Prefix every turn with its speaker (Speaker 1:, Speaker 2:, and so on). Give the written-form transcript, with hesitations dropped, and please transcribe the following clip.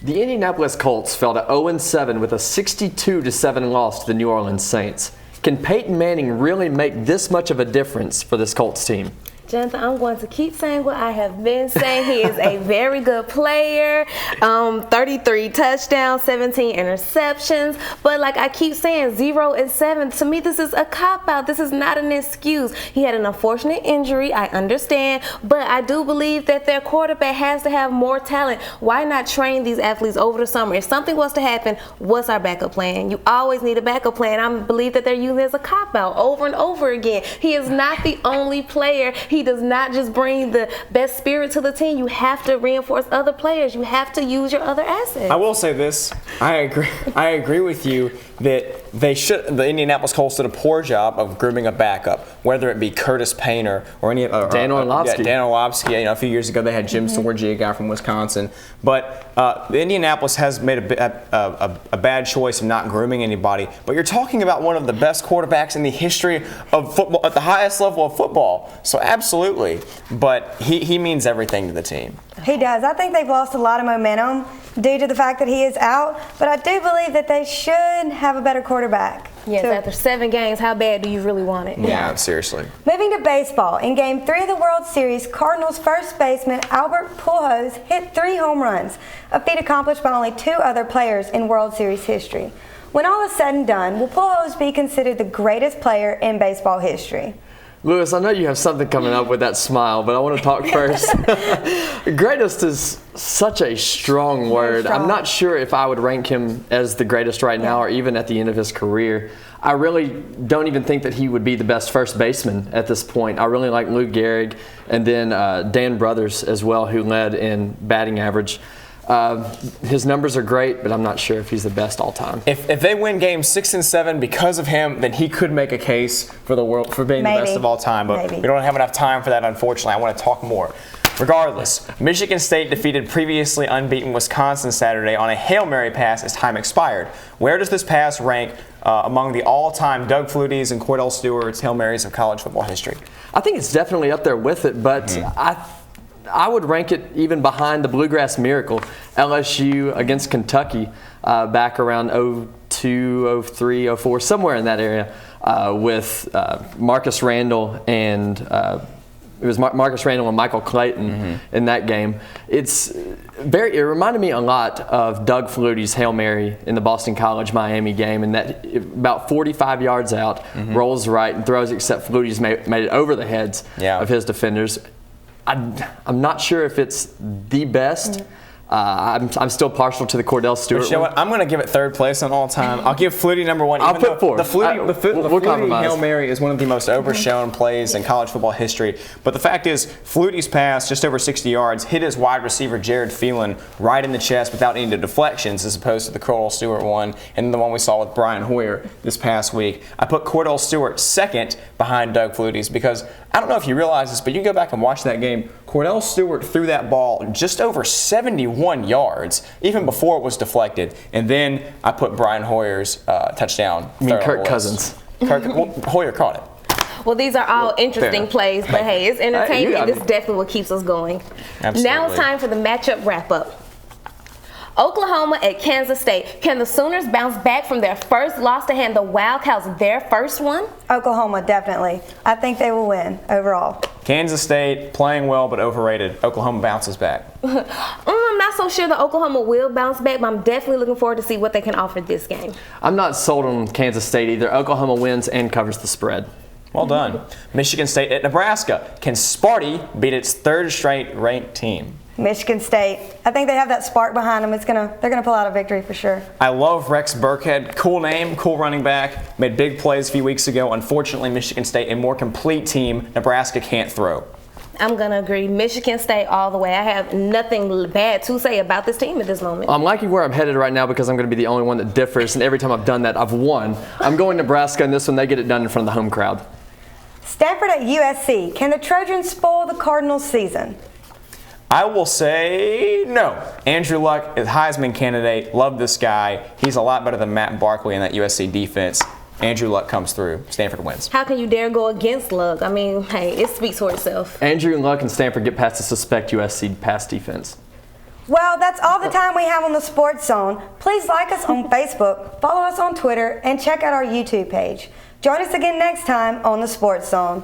Speaker 1: The Indianapolis Colts fell to 0-7 with a 62-7 loss to the New Orleans Saints. Can Peyton Manning really make this much of a difference for this Colts team?
Speaker 2: Jonathan, I'm going to keep saying what I have been saying. He is a very good player. 33 touchdowns, 17 interceptions. But like I keep saying, 0-7. To me, this is a cop-out. This is not an excuse. He had an unfortunate injury, I understand. But I do believe that their quarterback has to have more talent. Why not train these athletes over the summer? If something was to happen, what's our backup plan? You always need a backup plan. I believe that they're using it as a cop-out over and over again. He is not the only player. He does not just bring the best spirit to the team. You have to reinforce other players. You have to use your other assets.
Speaker 3: I will say this. I agree with you that the Indianapolis Colts did a poor job of grooming a backup, whether it be Curtis Painter or any
Speaker 1: Dan Orlovsky.
Speaker 3: Dan Orlovsky. A few years ago they had Jim Sorgi, a guy from Wisconsin. But the Indianapolis has made a bad choice of not grooming anybody. But you're talking about one of the best quarterbacks in the history of football at the highest level of football. So absolutely. But he means everything to the team.
Speaker 4: He does. I think they've lost a lot of momentum due to the fact that he is out, but I do believe that they should have a better quarterback.
Speaker 2: Yes, after 7 games, how bad do you really want it?
Speaker 3: Yeah, seriously.
Speaker 4: Moving to baseball, in Game 3 of the World Series, Cardinals first baseman Albert Pujols hit 3 home runs, a feat accomplished by only 2 other players in World Series history. When all is said and done, will Pujols be considered the greatest player in baseball history?
Speaker 1: Lewis, I know you have something coming up with that smile, but I want to talk first. Greatest is such a strong word. I'm not sure if I would rank him as the greatest right now or even at the end of his career. I really don't even think that he would be the best first baseman at this point. I really like Lou Gehrig and then Dan Brothers as well, who led in batting average. His numbers are great, but I'm not sure if he's the best all time.
Speaker 3: If they win games 6 and 7 because of him, then he could make a case for the world for being the best of all time. But we don't have enough time for that, unfortunately. I want to talk more. Regardless, Michigan State defeated previously unbeaten Wisconsin Saturday on a Hail Mary pass as time expired. Where does this pass rank among the all-time Doug Flutie's and Cordell Stewart's Hail Marys of college football history?
Speaker 1: I think it's definitely up there with it, but I would rank it even behind the Bluegrass Miracle, LSU against Kentucky back around 02, 03, 04, somewhere in that area with Marcus Randall and it was Marcus Randall and Michael Clayton in that game. It reminded me a lot of Doug Flutie's Hail Mary in the Boston College-Miami game, and that about 45 yards out, rolls right and throws, except Flutie's made it over the heads of his defenders. I'm not sure if it's the best. I'm still partial to the Cordell Stewart.
Speaker 3: You know what? I'm going to give it third place on all time. I'll give Flutie number 1.
Speaker 1: I'll put 4.
Speaker 3: The Flutie Hail Mary is one of the most overshown plays in college football history. But the fact is, Flutie's pass, just over 60 yards, hit his wide receiver Jared Phelan right in the chest without any deflections, as opposed to the Cordell Stewart one and the one we saw with Brian Hoyer this past week. I put Cordell Stewart second behind Doug Flutie's because I don't know if you realize this, but you go back and watch that game. Cordell Stewart threw that ball just over 71 yards, even before it was deflected. And then I put Brian Hoyer's touchdown.
Speaker 1: You mean Kirk Cousins?
Speaker 3: Hoyer caught it.
Speaker 2: Well, these are all interesting plays, but hey, it's entertainment, and this is definitely what keeps us going.
Speaker 3: Absolutely.
Speaker 2: Now it's time for the matchup wrap-up. Oklahoma at Kansas State. Can the Sooners bounce back from their first loss to hand the Wildcats their first one?
Speaker 4: Oklahoma, definitely. I think they will win overall.
Speaker 3: Kansas State playing well but overrated. Oklahoma bounces back.
Speaker 2: I'm not so sure that Oklahoma will bounce back, but I'm definitely looking forward to see what they can offer this game.
Speaker 1: I'm not sold on Kansas State either. Oklahoma wins and covers the spread.
Speaker 3: Well done. Michigan State at Nebraska. Can Sparty beat its third straight ranked team?
Speaker 4: Michigan State. I think they have that spark behind them. They're gonna pull out a victory for sure.
Speaker 3: I love Rex Burkhead. Cool name, cool running back. Made big plays a few weeks ago. Unfortunately, Michigan State, a more complete team. Nebraska can't throw.
Speaker 2: I'm going to agree. Michigan State all the way. I have nothing bad to say about this team at this moment.
Speaker 1: I'm liking where I'm headed right now because I'm going to be the only one that differs, and every time I've done that, I've won. I'm going Nebraska, and this one, they get it done in front of the home crowd.
Speaker 4: Stanford at USC. Can the Trojans spoil the Cardinals' season?
Speaker 3: I will say no. Andrew Luck is Heisman candidate. Love this guy. He's a lot better than Matt Barkley in that USC defense. Andrew Luck comes through. Stanford wins.
Speaker 2: How can you dare go against Luck? I mean, hey, it speaks for itself.
Speaker 1: Andrew Luck and Stanford get past the suspect USC pass defense.
Speaker 4: Well, that's all the time we have on the Sports Zone. Please like us on Facebook, follow us on Twitter, and check out our YouTube page. Join us again next time on the Sports Zone.